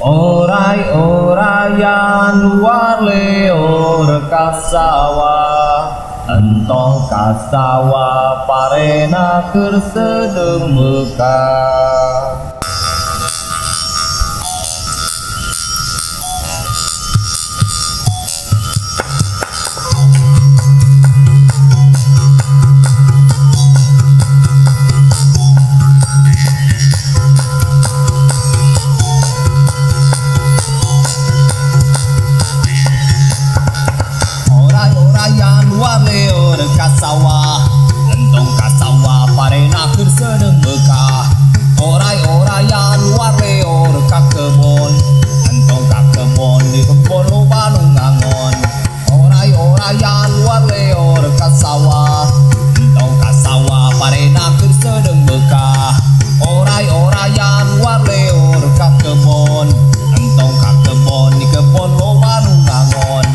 Orai-orayan luar leor kasawa, entong kasawa parena keur sedeng mekah. Kasawa, entong kasawa parena keur sedeng bekah. Orai-orayan luar leor ka kebon, entong ka kebon di kebon loba nu ngangon. Orai-orayan luar leor kasawa, entong kasawa parena keur sedeng bekah. Orai-orayan luar leor ka kebon, entong ka kebon di kebon loba nu ngangon.